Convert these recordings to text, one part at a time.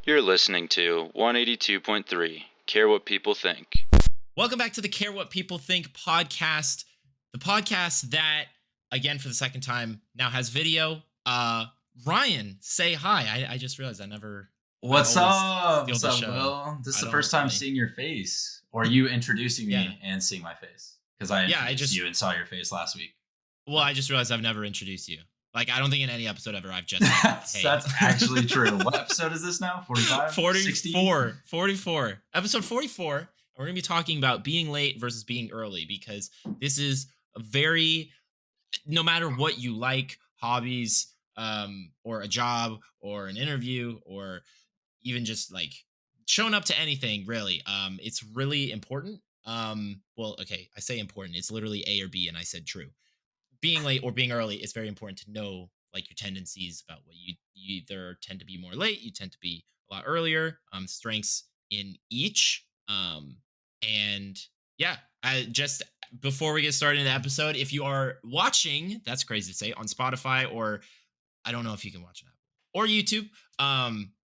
You're listening to 182.3, Care What People Think. Welcome back to the Care What People Think podcast. The podcast that, again, for the second time, now has video. Ryan, say hi. I just realized I never... What's up? What's up, Will? This is the first time seeing your face, or you introducing me and seeing my face. Because I introduced you and saw your face last week. Well, I just realized I've never introduced you. Like, I don't think in any episode ever I've just... That's actually true. What episode is this now? 45? 44. 44. Episode 44. And we're going to be talking about being late versus being early, because this is a very... No matter what you like, hobbies, or a job, or an interview, or even just, like, showing up to anything, really, it's really important. Well, okay, I say important. It's literally A or B, and I said true. Being late or being early, it's very important to know, like, your tendencies about what you either tend to be more late, you tend to be a lot earlier, strengths in each. And yeah, I just, before we get started in the episode, if you are watching, that's crazy to say, on Spotify, or I don't know if you can watch it, or YouTube,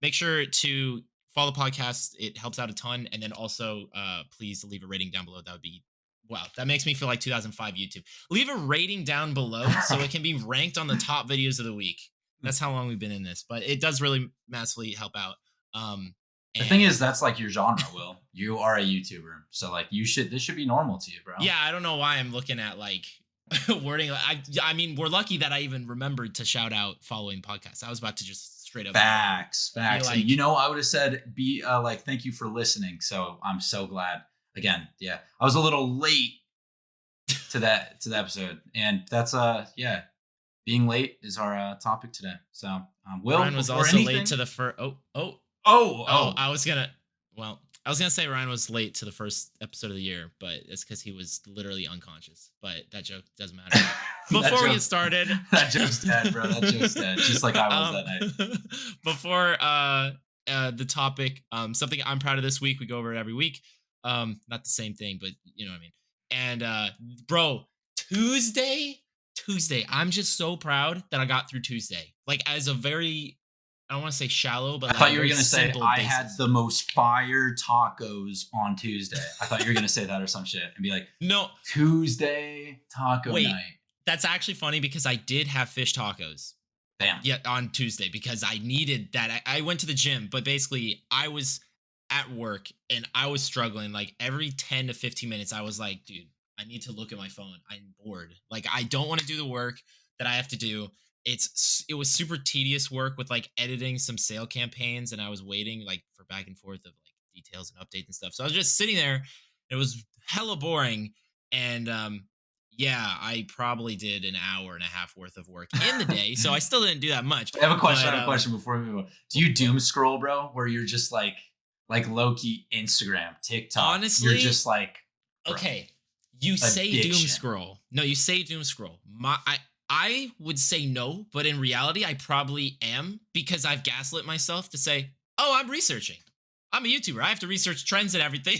make sure to follow the podcast. It helps out a ton. And then also, please leave a rating down below. That would be... Wow, that makes me feel like 2005 YouTube. Leave a rating down below so it can be ranked on the top videos of the week. That's how long we've been in this, but it does really massively help out. The thing is, that's like your genre, Will. You are a YouTuber, so like this should be normal to you, bro. Yeah, I don't know why I'm looking at like wording. I mean, we're lucky that I even remembered to shout out following podcasts. I was about to just straight up facts. Like, and, I would have said like thank you for listening. So I'm so glad. Again, yeah, I was a little late to the episode, and that's being late is our topic today. So, Will, Ryan was also late to the first. I was gonna say Ryan was late to the first episode of the year, but it's because he was literally unconscious. But that joke doesn't matter. Before we get started, that joke's dead, bro. That joke's dead. Just like I was that night. Before the topic, something I'm proud of this week. We go over it every week. Not the same thing, but you know what I mean. And bro, Tuesday, I'm just so proud that I got through Tuesday. Like, as a very, I don't want to say shallow, but I thought you were gonna say I had the most fire tacos on Tuesday. I thought you were gonna say that or some shit and be like, no, Tuesday taco night. That's actually funny because I did have fish tacos. Damn. Yeah, on Tuesday, because I needed that. I went to the gym, but basically I was at work and I was struggling. Like, every 10 to 15 minutes, I was like, dude, I need to look at my phone. I'm bored. Like, I don't want to do the work that I have to do. It was super tedious work with like editing some sale campaigns, and I was waiting like for back and forth of like details and updates and stuff. So I was just sitting there. It was hella boring. And I probably did an hour and a half worth of work in the day. So I still didn't do that much. I have a question before we move on. Do you doom scroll, bro? Where you're just like low-key Instagram, TikTok. Honestly, you're just like, bro, okay, you say doom scroll. No, you say doom scroll. I would say no, but in reality, I probably am, because I've gaslit myself to say, oh, I'm researching. I'm a YouTuber. I have to research trends and everything.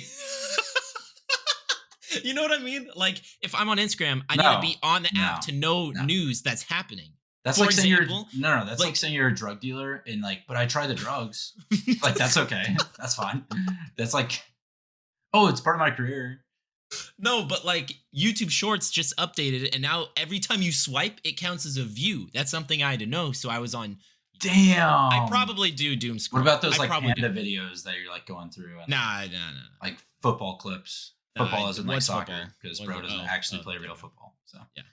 You know what I mean? Like, if I'm on Instagram, I need to be on the app to know news that's happening. That's like saying that's like saying you're a drug dealer and like, but I try the drugs. Like, that's okay. That's fine. That's like, oh, it's part of my career. No, but like, YouTube Shorts just updated, and now every time you swipe, it counts as a view. That's something I had to know. So I was on. Damn. I probably do doom scroll. What about those like panda videos that you're like going through? And, Nah. Like football clips. Football isn't like soccer, because bro doesn't actually play real football. So yeah.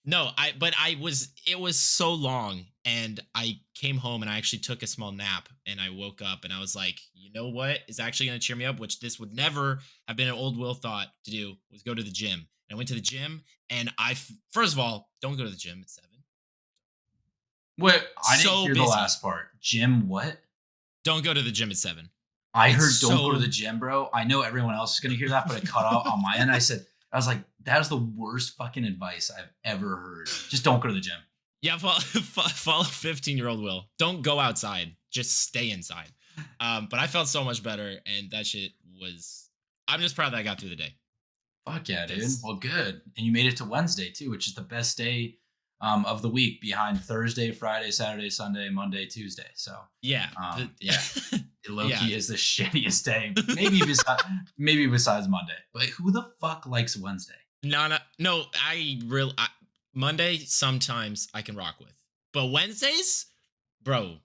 No, it was so long, and I came home and I actually took a small nap, and I woke up and I was like, you know what is actually going to cheer me up, which this would never have been an old Will thought to do, was go to the gym. And I went to the gym, and first of all, don't go to the gym at 7. Wait, I didn't hear the last part. Gym what? Don't go to the gym at 7. I heard don't go to the gym, bro. I know everyone else is going to hear that, but it cut out on my end. I was like, that is the worst fucking advice I've ever heard. Just don't go to the gym. Yeah, follow 15-year-old Will. Don't go outside. Just stay inside. But I felt so much better, and that shit was... I'm just proud that I got through the day. Fuck yeah, dude. Well, good. And you made it to Wednesday, too, which is the best day of the week behind Thursday, Friday, Saturday, Sunday, Monday, Tuesday. So Yeah. yeah, low Yeah. key is the shittiest day. Maybe besides Monday. But who the fuck likes Wednesday? No. Monday sometimes I can rock with, but Wednesdays, bro,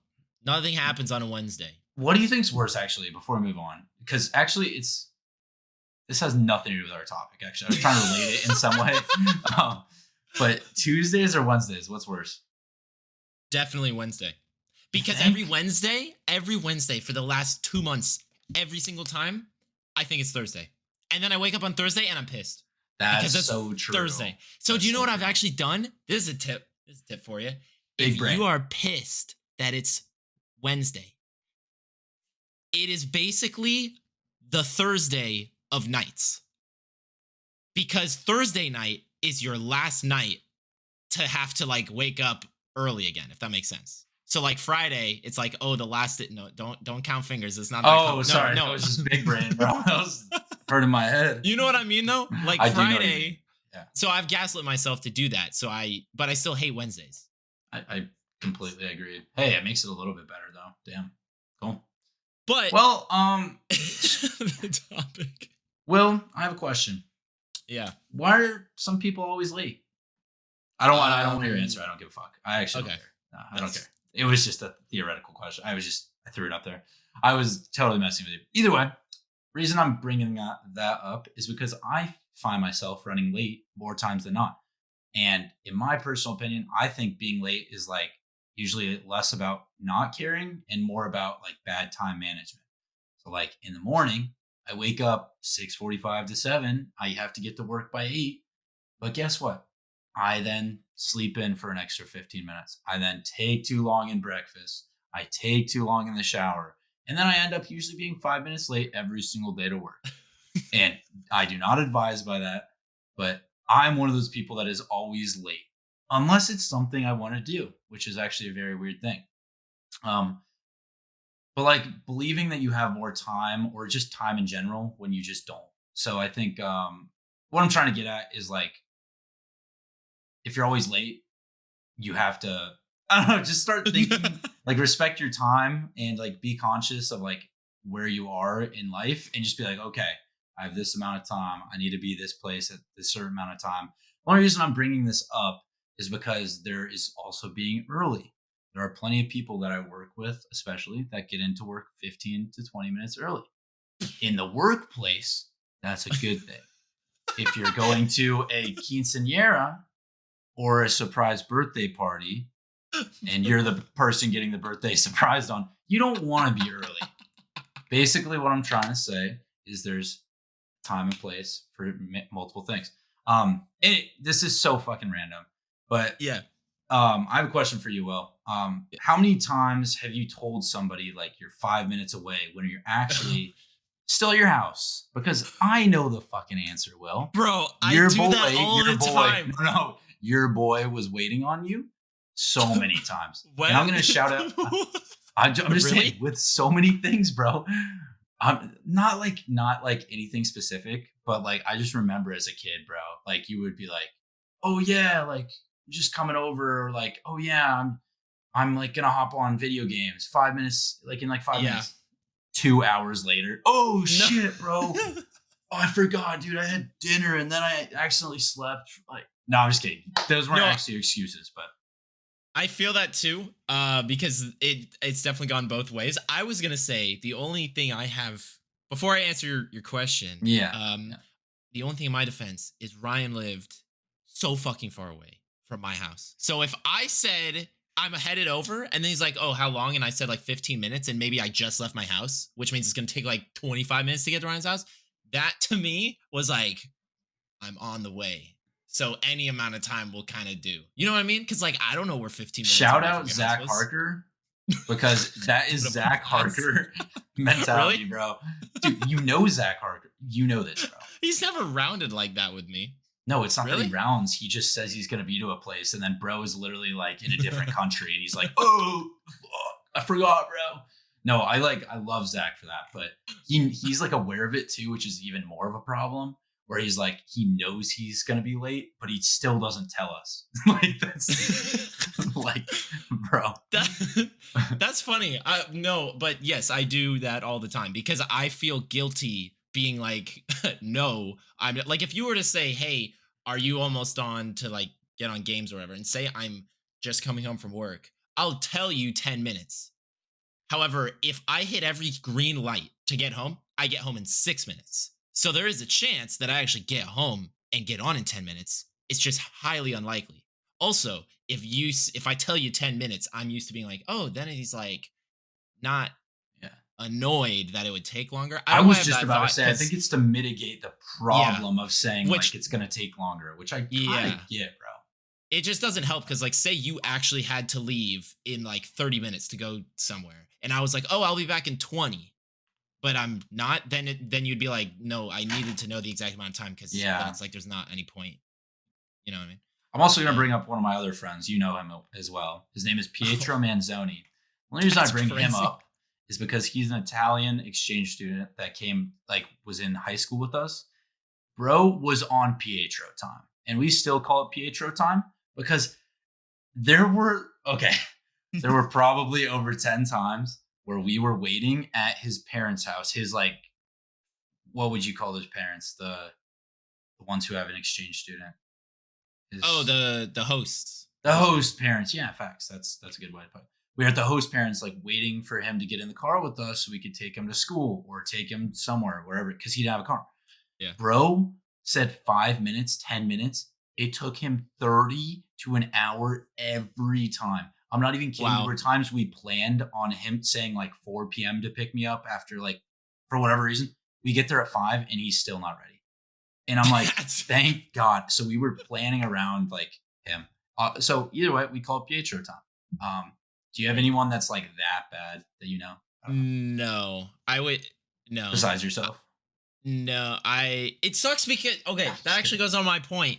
nothing happens on a Wednesday. What do you think's worse, actually? Before we move on, because actually, this has nothing to do with our topic. Actually, I was trying to relate it in some way. But Tuesdays or Wednesdays, what's worse? Definitely Wednesday. Because think? every Wednesday for the last 2 months, every single time, I think it's Thursday. And then I wake up on Thursday and I'm pissed. That's Because so true. Thursday. So do you know what I've actually done? This is a tip. This is a tip for you. Big If brain. you are pissed that it's Wednesday, it is basically the Thursday of nights. Because Thursday night is your last night to have to like wake up early again, if that makes sense. So like Friday, it's like, oh, the last no, don't count fingers. It's not that Oh, sorry. No, it was just big brain, bro. That was hurting my head. You know what I mean though? Like I do know what you mean. Friday. Yeah. So I've gaslit myself to do that. But I still hate Wednesdays. I completely agree. Hey, it makes it a little bit better though. Damn. Cool. But Well, the topic. Will, I have a question. Yeah. Why are some people always late? I don't want your answer. I don't give a fuck. I actually don't care. No, I don't care. It was just a theoretical question. I threw it up there. I was totally messing with you. Either way, reason I'm bringing that up is because I find myself running late more times than not. And in my personal opinion, I think being late is like usually less about not caring and more about like bad time management. So like in the morning, I wake up 6:45 to 7. I have to get to work by 8. But guess what? I then sleep in for an extra 15 minutes. I then take too long in breakfast. I take too long in the shower. And then I end up usually being 5 minutes late every single day to work. And I do not advise by that, but I'm one of those people that is always late, unless it's something I want to do, which is actually a very weird thing. But like believing that you have more time or just time in general when you just don't. So I think what I'm trying to get at is like, if you're always late, you have to, I don't know, just start thinking, like respect your time and like be conscious of like where you are in life and just be like, okay, I have this amount of time. I need to be this place at this certain amount of time. The only reason I'm bringing this up is because there is also being early. There are plenty of people that I work with, especially that get into work 15 to 20 minutes early. In the workplace, that's a good thing. If you're going to a quinceañera or a surprise birthday party and you're the person getting the birthday surprised on, you don't want to be early. Basically, what I'm trying to say is there's time and place for multiple things. This is so fucking random, but yeah. I have a question for you, Will. How many times have you told somebody like you're 5 minutes away when you're actually still at your house? Because I know the fucking answer, Will. Bro, I do that all the time. No, your boy was waiting on you so many times. Well, and I'm going to shout out. I'm just saying, with so many things, bro. Not like anything specific, but like I just remember as a kid, bro. Like you would be like, "Oh yeah, like just coming over," or like, "Oh yeah, I'm like gonna hop on video games 5 minutes, like in like 5 minutes." 2 hours later, oh shit, bro. Oh, I forgot, dude. I had dinner and then I accidentally slept. Like, no, I'm just kidding. Those weren't actually excuses, but I feel that too, because it's definitely gone both ways. I was gonna say the only thing I have before I answer your question, the only thing in my defense is Ryan lived so fucking far away from my house. So if I said I'm headed over, and then he's like, "Oh, how long?" and I said like 15 minutes, and maybe I just left my house, which means it's gonna take like 25 minutes to get to Ryan's house. That to me was like, I'm on the way. So any amount of time will kind of do. You know what I mean? Because like I don't know where 15 minutes. Shout out Zach Harker, because that is Zach Harker mentality, really? Bro. Dude, you know Zach Harker. You know this, bro. He's never rounded like that with me. No, it's not that he rounds. He just says he's gonna be to a place, and then bro is literally like in a different country, and he's like, "Oh, I forgot, bro." No, I love Zach for that, but he's like aware of it too, which is even more of a problem. where he's like, he knows he's gonna be late, but he still doesn't tell us. Like that's like, bro. That's funny. No, but yes, I do that all the time because I feel guilty being like, no, I'm like, if you were to say, hey, are you almost on to like get on games or whatever, and say I'm just coming home from work, I'll tell you 10 minutes. However, if I hit every green light to get home, I get home in 6 minutes. So there is a chance that I actually get home and get on in 10 minutes. It's just highly unlikely. Also, if I tell you 10 minutes, I'm used to being like, oh, then he's like not Yeah. annoyed that it would take longer. I don't was have just that about to thought say, I think it's to mitigate the problem of saying Which- like it's gonna take longer, which I kind Yeah. of get, bro. it just doesn't help because like say you actually had to leave in like 30 minutes to go somewhere and I was like, oh, I'll be back in 20, but I'm not, then you'd be like, no, I needed to know the exact amount of time because Yeah. then it's like there's not any point. You know what I mean? I'm also going to bring up one of my other friends. You know him as well. His name is Pietro Manzoni. The only reason I That's bring him crazy. up is because he's an Italian exchange student that was in high school with us. Bro was on Pietro time. And we still call it Pietro time because there were probably over 10 times where we were waiting at his parents' house. His like, what would you call those parents? The ones who have an exchange student. Oh, the hosts. The host parents. Yeah, facts. That's a good way to put it. We were at the host parents, like waiting for him to get in the car with us so we could take him to school or take him somewhere, wherever, because he didn't have a car. Yeah. Bro said 5 minutes, 10 minutes. It took him 30 to an hour every time. I'm not even kidding. Wow. There were times we planned on him saying like 4 p.m. to pick me up after like, for whatever reason. We get there at 5 and he's still not ready. And I'm like, thank God. So we were planning around like him. So either way, we call it Pietro time. Do you have anyone that's like that bad that you know? I don't know. No, I would no. Besides yourself? No, it sucks because okay, Yeah, that actually goes on my point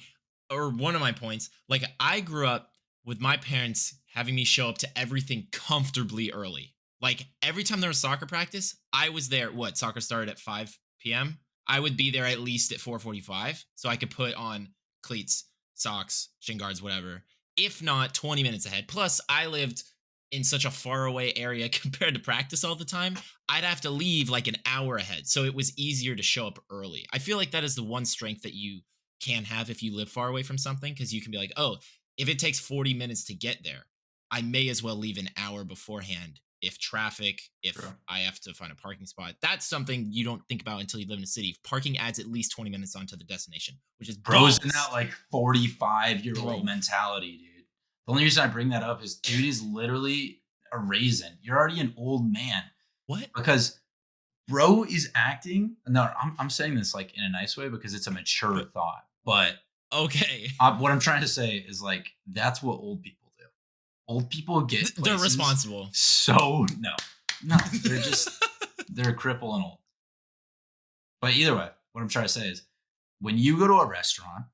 or one of my points. Like I grew up with my parents having me show up to everything comfortably early. Like every time there was soccer practice, I was there. What, soccer started at 5 p.m. I would be there at least at 4:45 so I could put on cleats, socks, shin guards, whatever. If not 20 minutes ahead. Plus, I lived in such a far away area compared to practice all the time. I'd have to leave like an hour ahead. So it was easier to show up early. I feel like that is the one strength that you can have if you live far away from something because you can be like, oh, if it takes 40 minutes to get there, I may as well leave an hour beforehand. If traffic, if True. I have to find a parking spot, that's something you don't think about until you live in a city. Parking adds at least 20 minutes onto the destination, which is Bro's balls. in that like 45-year-old Bro. mentality, dude. The only reason I bring that up is dude is literally a raisin. You're already an old man. What? Because bro is acting. No, I'm saying this like in a nice way because it's a mature thought. But Okay. what I'm trying to say is like that's what old people do. Old people get They're places responsible. So no, they're just they're a cripple and old. But either way, what I'm trying to say is when you go to a restaurant,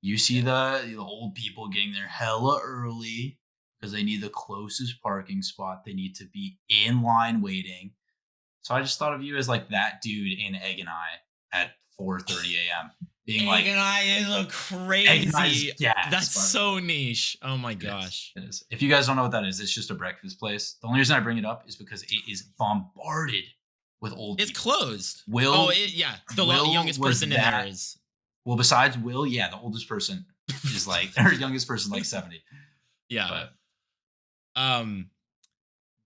you see the old people getting there hella early because they need the closest parking spot. They need to be in line waiting. So I just thought of you as like that dude in Egg and I at 4:30 a.m. being like, Egg and I is a Egg and I is crazy. gas, That's but- so niche. Oh my It is. gosh. It is. If you guys don't know what that is, it's just a breakfast place. The only reason I bring it up is because it is bombarded with old It's people. closed. Will, Yeah. The Will youngest was person in that- there is. well, besides Will, yeah, the oldest person is like, or youngest person like 70. Yeah. But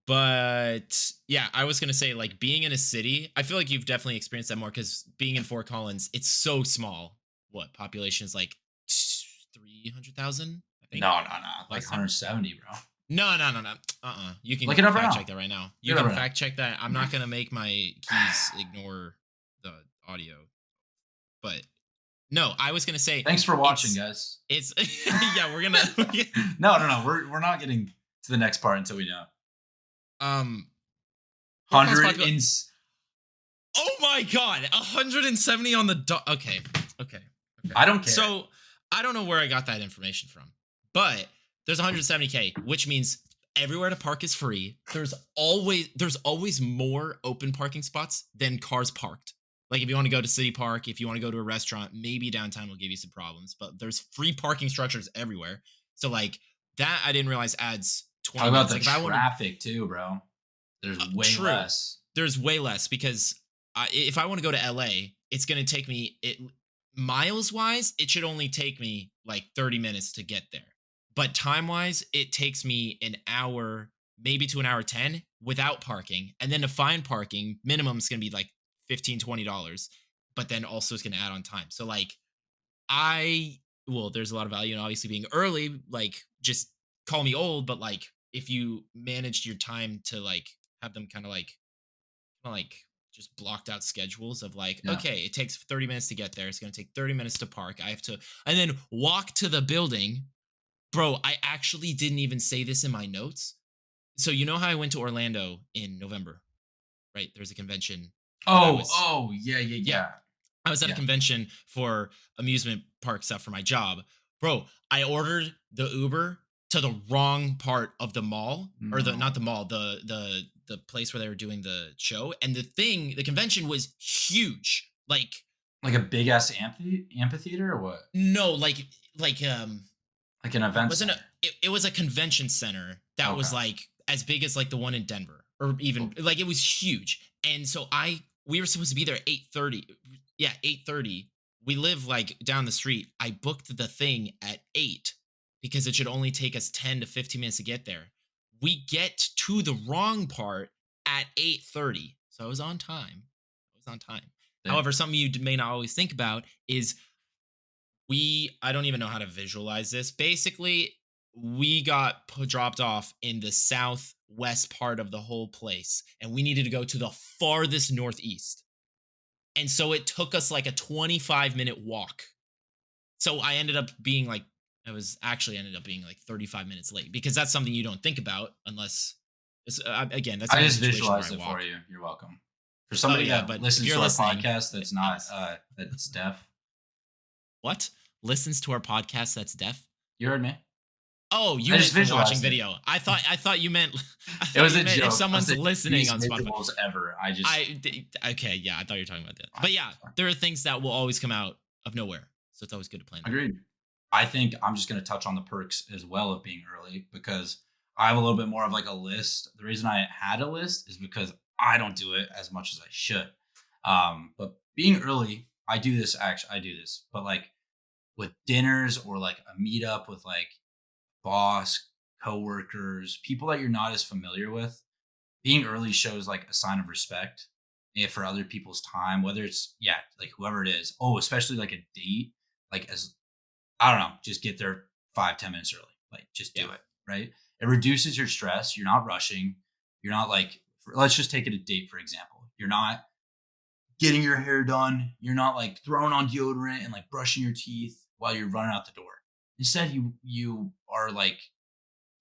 But yeah, I was gonna say like being in a city. I feel like you've definitely experienced that more because being in Fort Collins, it's so small. What population is like 300,000? I think. no, like Last time? 170, bro. No. You can Look it up right fact now. check that right now. You Look it can up right fact check that. I'm not gonna make my keys ignore the audio, but no, I was gonna say Thanks for watching, guys. it's yeah, we're gonna No. We're not getting to the next part until we know. Fort Collins 100 in oh my god, 170 on the dot. Okay. I don't care. So I don't know where I got that information from, but there's 170K, which means everywhere to park is free. There's always more open parking spots than cars parked. Like if you want to go to City Park, if you want to go to a restaurant, maybe downtown will give you some problems, but there's free parking structures everywhere. So like that I didn't realize adds Talk 20 about minutes. the Like if I want to traffic too, bro. There's way true. less. There's way less because if I want to go to LA, it's going to take me miles wise, it should only take me like 30 minutes to get there. But time wise, it takes me an hour, maybe to an hour 10 without parking. And then to find parking, minimum is going to be like $15, $20. But then also it's going to add on time. So like there's a lot of value in obviously being early. Like just call me old, but like if you managed your time to like have them kind of like just blocked out schedules of like, Yeah. okay, it takes 30 minutes to get there. It's going to take 30 minutes to park. I have to, and then walk to the building. Bro, I actually didn't even say this in my notes. So, you know how I went to Orlando in November, right? There's a convention that I was, Yeah, yeah, yeah, yeah. I was at a Yeah. convention for amusement park stuff for my job. Bro, I ordered the Uber to the wrong part of the mall, or not the No. mall, the place where they were doing the show. And the convention was huge. Like a big ass amphitheater or what? No, like Like an it event wasn't a center. it was a convention center that Okay. was like as big as like the one in Denver, or even Cool. like it was huge. And so we were supposed to be there at 8:30. Yeah, 8:30. We live like down the street. I booked the thing at 8 because it should only take us 10 to 15 minutes to get there. We get to the wrong part at 8:30. So I was on time. I was on time. Yeah. However, something you may not always think about is I don't even know how to visualize this. Basically, we got dropped off in the southwest part of the whole place, and we needed to go to the farthest northeast. And so it took us like a 25-minute walk. So I ended up being like, I was actually ended up being like 35 minutes late, because that's something you don't think about unless again, that's the I only just situation where visualized I it for walk. you. You're welcome. For Oh somebody yeah, that but if listens you're to our listening, podcast that's not yes. that's deaf. What? Listens to our podcast that's deaf? You heard me. Oh, you I meant just from watching visualized it. video. I thought you meant I It thought was you a meant joke. if I was someone's saying listening these on Spotify. visuals ever. I just Okay, yeah, I thought you were talking about that. Fine, But yeah, fine. there are things that will always come out of nowhere. So it's always good to plan them. Agreed. I think I'm just going to touch on the perks as well of being early because I have a little bit more of like a list. The reason I had a list is because I don't do it as much as I should. But being early, I do this actually. I do this, but like with dinners or like a meetup with like boss, coworkers, people that you're not as familiar with, being early shows like a sign of respect for other people's time, whether it's like whoever it is. Oh, especially like a date, like as I don't know, just get there 5-10 minutes early. Like just do Yeah. it, right? It reduces your stress. You're not rushing. You're not like let's just take it a date for example. You're not getting your hair done. You're not like throwing on deodorant and like brushing your teeth while you're running out the door. Instead, you are like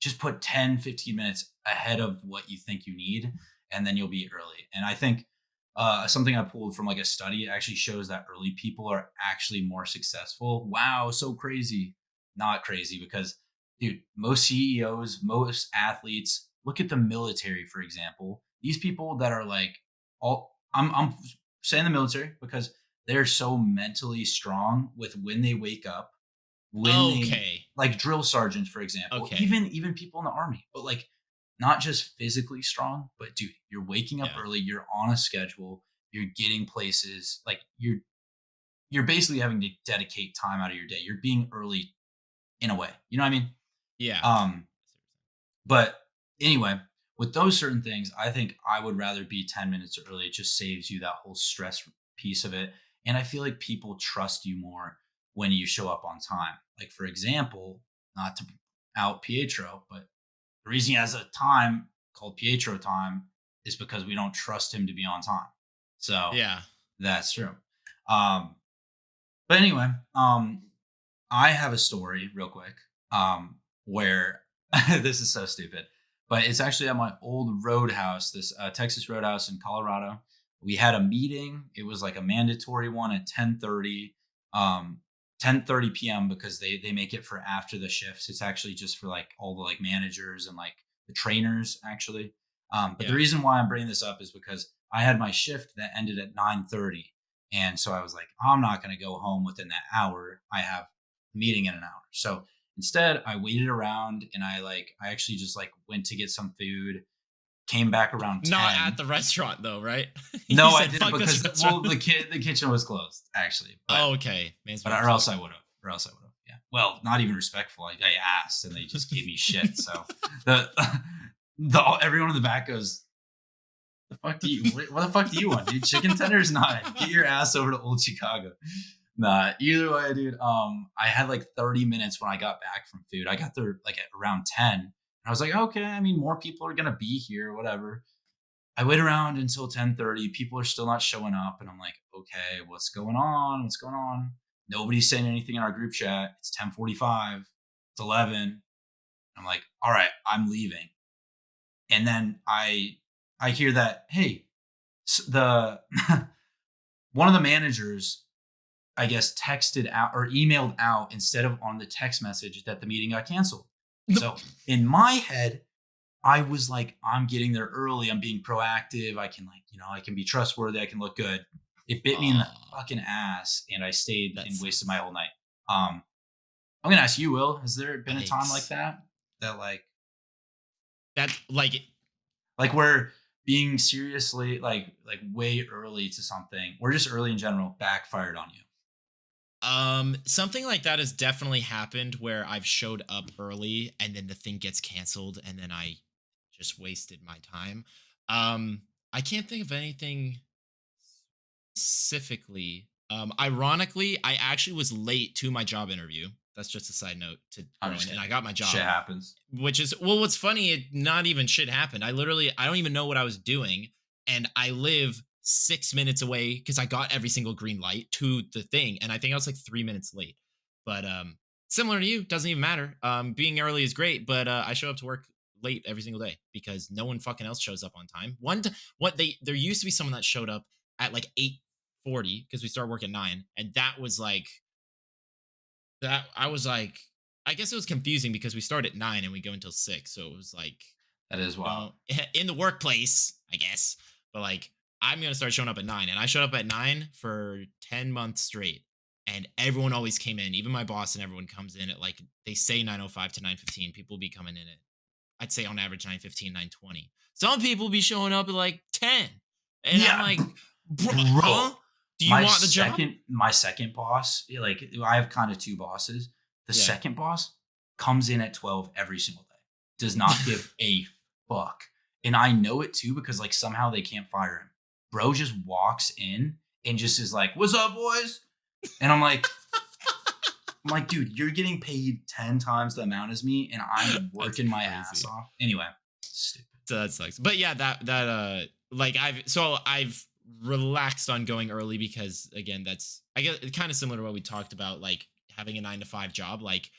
just put 10-15 minutes ahead of what you think you need, and then you'll be early. And I think something I pulled from like a study actually shows that early people are actually more successful. Wow, so crazy. Not crazy because dude, most CEOs, most athletes, look at the military for example. These people that are like all I'm saying the military because they're so mentally strong with when they wake up, when they Okay. like drill sergeants for example, Okay. even people in the army, but like not just physically strong, but dude, you're waking up Yeah. early, you're on a schedule, you're getting places, like you're basically having to dedicate time out of your day. You're being early in a way. You know what I mean? Yeah. Um, but anyway, with those certain things, I think I would rather be 10 minutes early. It just saves you that whole stress piece of it. And I feel like people trust you more when you show up on time. Like, for example, not to out Pietro, but the reason he has a time called Pietro time is because we don't trust him to be on time. So Yeah. that's true. Um, but anyway, I have a story real quick where this is so stupid, but it's actually at my old roadhouse, this Texas roadhouse in Colorado. We had a meeting. It was like a mandatory one at 10:30, 10:30 p.m. because they make it for after the shifts. It's actually just for like all the like managers and like the trainers actually. But the Yeah. reason why I'm bringing this up is because I had my shift that ended at 9:30. And so I was like, I'm not going to go home within that hour. I have a meeting in an hour. So instead, I waited around and I actually just like went to get some food, came back around Not 10. at the restaurant though, right? No, You I said, didn't "Fuck this because well, restaurant." the kitchen was closed actually. But, Oh, okay. or else I would have. Or else I would have. Yeah. Well, not even respectful. I asked and they just gave me shit. So the everyone in the back goes, "The fuck do you? What the fuck do you want, dude? Chicken tenders? Not. Get your ass over to Old Chicago." Nah. Either way, dude. I had like 30 minutes when I got back from food. I got there like at around 10. And I was like, okay. I mean, more people are gonna be here. Whatever. I wait around until 10:30. People are still not showing up, and I'm like, okay, what's going on? What's going on? Nobody's saying anything in our group chat. It's 10:45. It's 11. I'm like, all right, I'm leaving. And then I hear that, hey, the one of the managers, I guess, texted out or emailed out instead of on the text message that the meeting got canceled. So in my head, I was like, I'm getting there early. I'm being proactive. I can I can be trustworthy. I can look good. It bit me in the fucking ass, and I stayed and wasted my whole night. I'm gonna ask you, Will. Has there been a time like that? That like where being seriously like way early to something, or just early in general, backfired on you? Something like that has definitely happened where I've showed up early and then the thing gets canceled and then I just wasted my time. I can't think of anything specifically. Ironically, I actually was late to my job interview. That's just a side note to throw in, and I got my job. Shit happens. Which is, well, what's funny, not even shit happened. I don't even know what I was doing, and I live 6 minutes away because I got every single green light to the thing, and I think I was like 3 minutes late. But similar to you, doesn't even matter. Being early is great, but I show up to work late every single day because no one fucking else shows up on time. There used to be someone that showed up at like 8:40 because we started work at 9, and that was like that. I was like, I guess it was confusing because we start at 9 and we go until 6, so it was like that is wild. In the workplace, I guess. But like, I'm gonna start showing up at 9, and I showed up at 9 for 10 months straight, and everyone always came in. Even my boss and everyone comes in at like they say 9:05 to 9:15. People be coming in at, I'd say on average 9:15, 9:20. Some people be showing up at like 10, and I'm like, bro. Huh? Do you want the job? My second boss, like I have kind of two bosses. The second boss comes in at 12 every single day. Does not give a fuck. And I know it too because like somehow they can't fire him. Bro just walks in and just is like, "What's up, boys?" And I'm like, dude, you're getting paid 10 times the amount as me, and I'm working my ass off. Anyway, stupid. So that sucks. But yeah, that like I've relaxed on going early because again, that's I guess kind of similar to what we talked about, like having a 9 to 5 job. Like,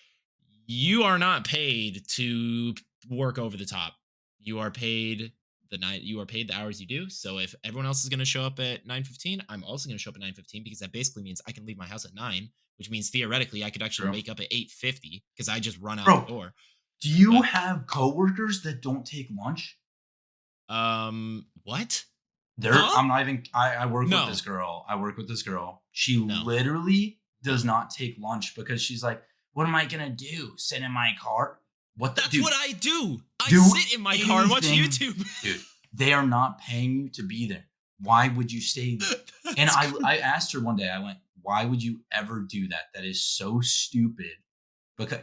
you are not paid to work over the top. You are paid the hours you do. So if everyone else is going to show up at 9:15, I'm also going to show up at 9:15 because that basically means I can leave my house at 9, which means theoretically I could actually wake up at 8:50 because I just run out the door. Do you have coworkers that don't take lunch? What? I'm not even. I work with this girl. She literally does not take lunch because she's like, "What am I gonna do? Sit in my car?" That's what I do. I sit in my car and watch YouTube. Dude, they are not paying you to be there. Why would you stay there? And I asked her one day, I went, "Why would you ever do that? That is so stupid."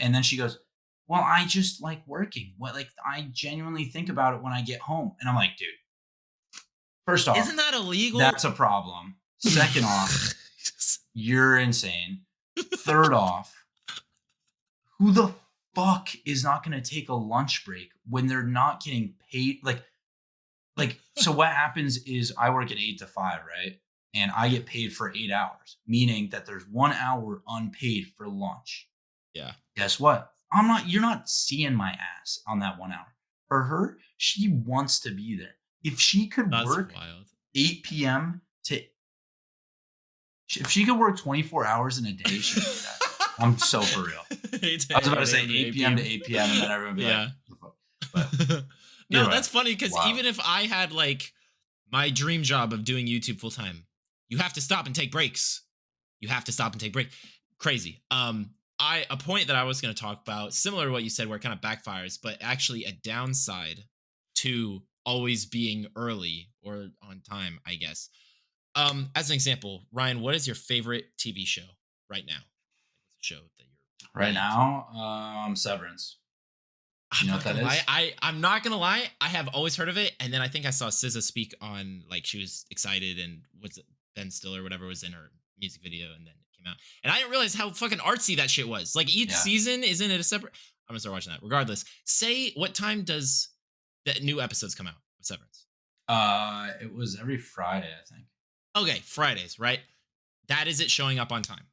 And then she goes, "Well, I just like working. I genuinely think about it when I get home." And I'm like, dude, first off, isn't that illegal? That's a problem. Second off, you're insane. Third off, who the fuck is not going to take a lunch break when they're not getting paid? So what happens is I work at 8 to 5, right? And I get paid for 8 hours, meaning that there's 1 hour unpaid for lunch. Yeah. Guess what? You're not seeing my ass on that 1 hour. For her, she wants to be there. If she could work 8 p.m. if she could work 24 hours in a day, she could do that. I'm so for real. I was about to say 8 p.m. to 8 p.m. and then everyone would be like, no, that's funny because even if I had like my dream job of doing YouTube full time, You have to stop and take breaks. You have to stop and take breaks. Crazy. A point that I was going to talk about, similar to what you said, where it kind of backfires, but actually a downside to always being early or on time, I guess. As an example, Ryan, what is your favorite TV show right now? Like, what's a show that you're Right really into? now, Severance. I'm You know not what that gonna lie. is? I'm not gonna lie. I have always heard of it, and then I think I saw SZA speak on, like, she was excited, and what's it, Ben Stiller, whatever, was in her music video, and then it came out, and I didn't realize how fucking artsy that shit was. Like, each Yeah. season isn't it a separate? I'm gonna start watching that. Regardless, say what time does the new episodes come out of Severance? It was every Friday, I think. Okay, Fridays, right? That is it showing up on time.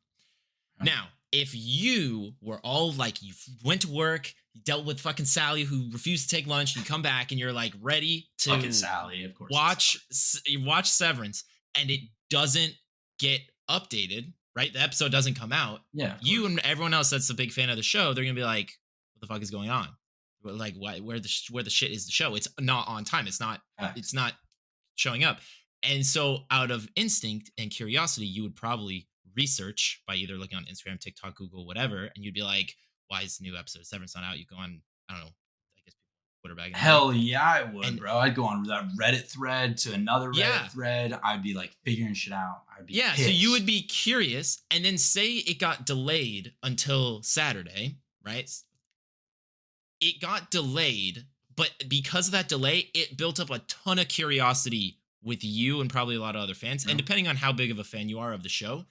Okay. Now, if you were all like, you went to work, you dealt with fucking Sally who refused to take lunch, and you come back and you're like ready to Fucking Sally, of course. you watch Severance, and it doesn't get updated, right? The episode doesn't come out. Yeah. of You course. and everyone else that's a big fan of the show, they're gonna be like, "What the fuck is going on? Like, where the shit is the show? It's not on time. It's not Facts. showing up." And so, out of instinct and curiosity, you would probably research by either looking on Instagram, TikTok, Google, whatever, and you'd be like, "Why is the new episode of Severance not out?" You go on, I don't know, I guess Twitter back in the day. Hell yeah, I would, And- bro. I'd go on that Reddit thread to another Reddit Yeah. thread. I'd be like figuring shit out. I'd be Yeah, so pissed. you would be curious, and then say it got delayed until Saturday, right? It got delayed, but because of that delay, it built up a ton of curiosity with you and probably a lot of other fans. Yeah. And depending on how big of a fan you are of the show,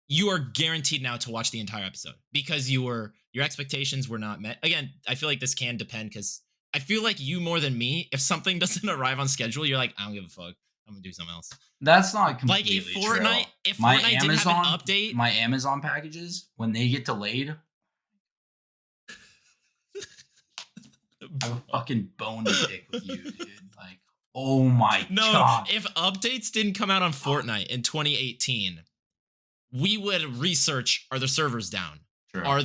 you are guaranteed now to watch the entire episode because your expectations were not met. Again, I feel like this can depend because I feel like you more than me, if something doesn't arrive on schedule, you're like, I don't give a fuck. I'm gonna do something else. That's not Like completely if Fortnite, true. if My Fortnite didn't have an update, my Amazon packages, when they get delayed, I have a fucking bone to pick with you, dude. Like, oh my no, god. if updates didn't come out on Fortnite in 2018, we would research, are the servers down? True. Are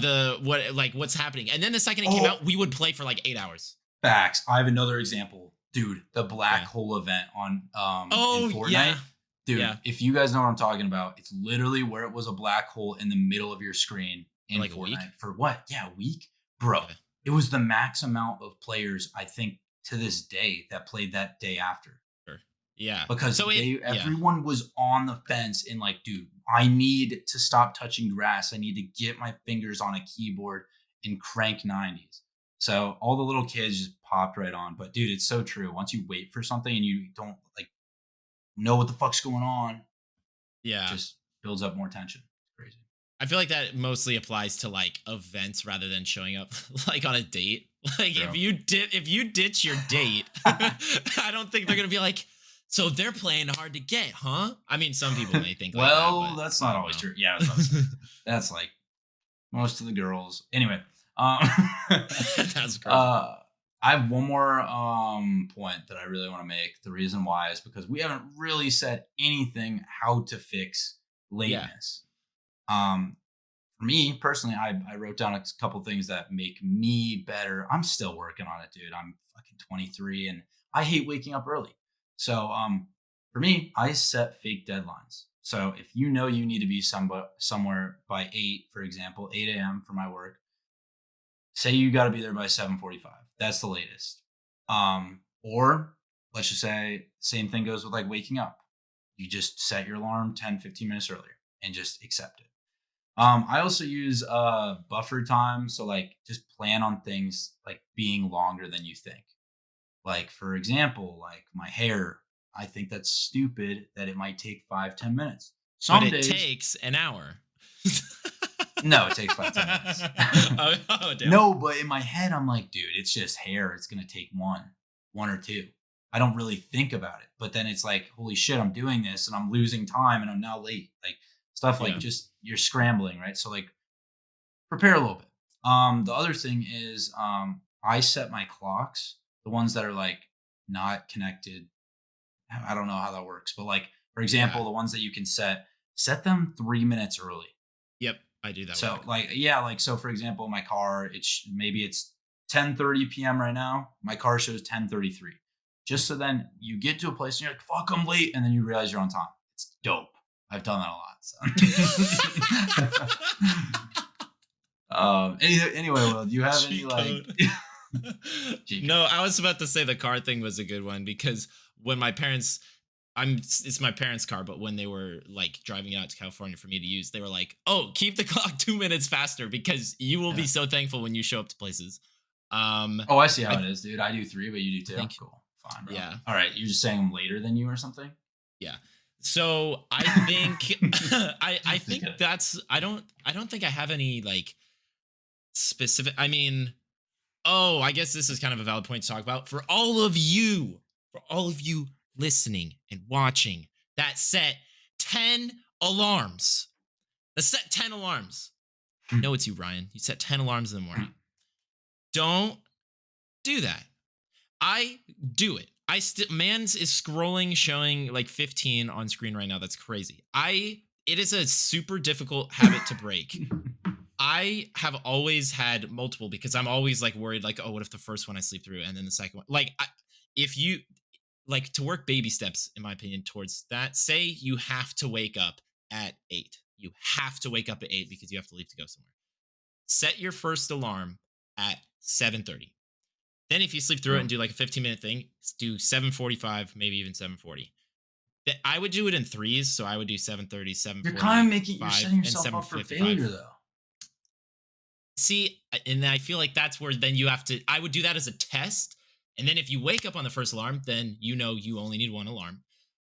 what's happening? And then the second it came Oh. out, we would play for like 8 hours. Facts. I have another example, dude. The black Yeah. hole event on Oh, in Fortnite. yeah. Dude, Yeah. if you guys know what I'm talking about, it's literally where it was a black hole in the middle of your screen in like a Fortnite. week? For what? Yeah, a week? Bro, Okay. it was the max amount of players, I think, to this day that played that day after. Yeah. Because So everyone was on the fence and like, dude, I need to stop touching grass. I need to get my fingers on a keyboard and crank 90s. So all the little kids just popped right on. But dude, it's so true. Once you wait for something and you don't like know what the fuck's going on, yeah. it just builds up more tension. It's crazy. I feel like that mostly applies to like events rather than showing up like on a date. Like True. if you ditch your date, I don't think they're gonna be like, so they're playing hard to get, huh? I mean, some people may think Well, like that, but that's I not don't always know. true. Yeah, that's like most of the girls. Anyway, That's crazy. I have one more point that I really want to make. The reason why is because we haven't really said anything how to fix lateness. For me personally, I wrote down a couple things that make me better. I'm still working on it, dude. I'm fucking 23 and I hate waking up early. So for me, I set fake deadlines. So if you know you need to be somewhere by 8, for example, 8 a.m. for my work, say you got to be there by 7:45. That's the latest. Or let's just say same thing goes with like waking up. You just set your alarm 10, 15 minutes earlier and just accept it. I also use buffer time. So like just plan on things like being longer than you think. Like for example, like my hair, I think that's stupid that it might take 5-10 minutes. Some But it days, takes an hour. no, it takes 5-10 minutes. oh, damn. No, but in my head, I'm like, dude, it's just hair. It's gonna take one or two. I don't really think about it. But then it's like, holy shit, I'm doing this and I'm losing time and I'm now late. Like stuff like Yeah. just you're scrambling, right? So like prepare a little bit. The other thing is I set my clocks, the ones that are like not connected. I don't know how that works, but like for example, Yeah. the ones that you can set them 3 minutes early. Yep, I do that. So with like yeah, like so for example, my car, maybe it's 10:30 p.m. right now. My car shows 10:33. Just so then you get to a place and you're like, fuck, I'm late, and then you realize you're on time. It's dope. I've done that a lot. So. Anyway, Will, do you have any like? No, I was about to say the car thing was a good one because when my parents, it's my parents' car, but when they were like driving out to California for me to use, they were like, "Oh, keep the clock 2 minutes faster because you will be so thankful when you show up to places." Oh, I see how it is, dude. I do 3, but you do 2. Cool, fine, bro. Yeah. All right, you're just saying I'm later than you or something. Yeah. So I think I think that's I don't think I have any like specific. I mean, oh, I guess this is kind of a valid point to talk about for all of you listening and watching that set 10 alarms. That set 10 alarms. No, it's you, Ryan. You set 10 alarms in the morning. Don't do that. I do it. Mans is scrolling, showing like 15 on screen right now. That's crazy. It is a super difficult habit to break. I have always had multiple because I'm always like worried, like, oh, what if the first one I sleep through and then the second one, like, if you like to work baby steps, in my opinion, towards that, say you have to wake up at 8. You have to wake up at 8 because you have to leave to go somewhere. Set your first alarm at 7:30. Then if you sleep through it and do like a 15-minute thing, do 7:45, maybe even 7:40. I would do it in threes, so I would do 7:30, 7:40. You're setting yourself up for failure, though. See, and I feel like that's where then you have to, I would do that as a test. And then if you wake up on the first alarm, then you know you only need one alarm.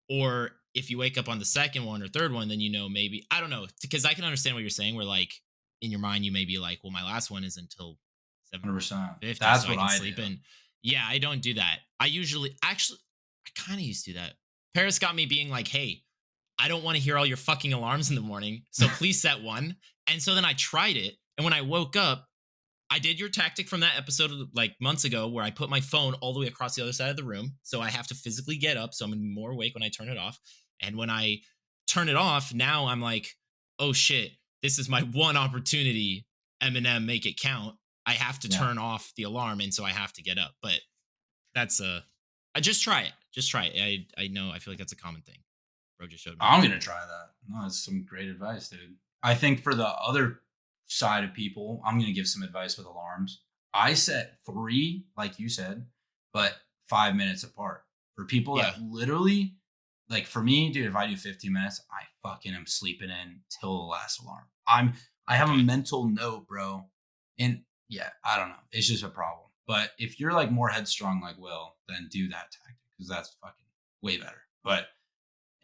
Or if you wake up on the second one or third one, then you know maybe, I don't know, because I can understand what you're saying, where like in your mind, you may be like, well, my last one is until 7:50. That's so what I can I sleep do. in. Yeah, I don't do that. I kind of used to do that. Paris got me being like, hey, I don't want to hear all your fucking alarms in the morning. So please set one. And so then I tried it. And when I woke up, I did your tactic from that episode like months ago where I put my phone all the way across the other side of the room. So I have to physically get up. So I'm going to be more awake when I turn it off. And when I turn it off, now I'm like, oh shit, this is my one opportunity. Eminem, make it count. I have to turn off the alarm. And so I have to get up. But that's I just try it. Just try it. I know. I feel like that's a common thing. Bro just showed me. I'm going to try that. No, that's some great advice, dude. I think for the other side of people, I'm going to give some advice with alarms. I set 3, like you said, but 5 minutes apart. For people that literally, like for me, dude, if I do 15 minutes, I fucking am sleeping in till the last alarm. I have a mental note, bro. And yeah, I don't know. It's just a problem. But if you're like more headstrong like Will, then do that tactic because that's fucking way better. But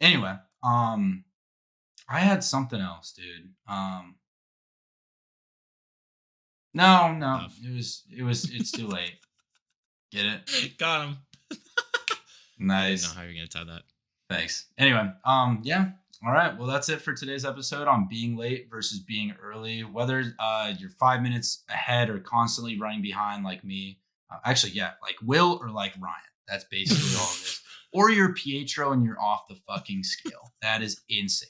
anyway, I had something else, dude. No, it's too late. Get it? Got him. Nice. I don't know how you're gonna tie that. Thanks. Anyway, yeah. All right. Well, that's it for today's episode on being late versus being early. Whether you're 5 minutes ahead or constantly running behind like me. Actually, yeah, like Will or like Ryan. That's basically all of it. Or you're Pietro and you're off the fucking scale. That is insane.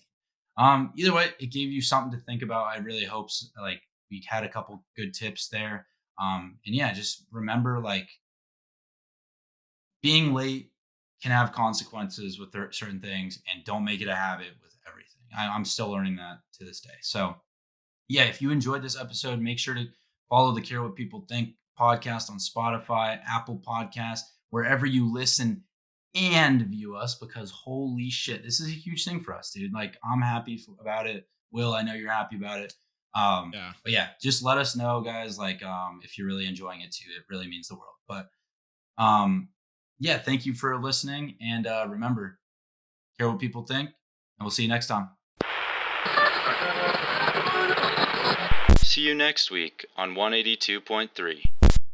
Either way, it gave you something to think about. I really hope like we had a couple good tips there. And yeah, just remember like being late can have consequences with certain things, and don't make it a habit with everything. I'm still learning that to this day. So yeah, if you enjoyed this episode, make sure to follow the Care What People Think podcast on Spotify, Apple Podcasts, wherever you listen and view us, because holy shit, this is a huge thing for us, dude. Like I'm happy about it. Will, I know you're happy about it. But yeah, just let us know, guys, like if you're really enjoying it too. It really means the world. But yeah, thank you for listening, and remember, care what people think, and we'll see you next time. See you next week on 182.3.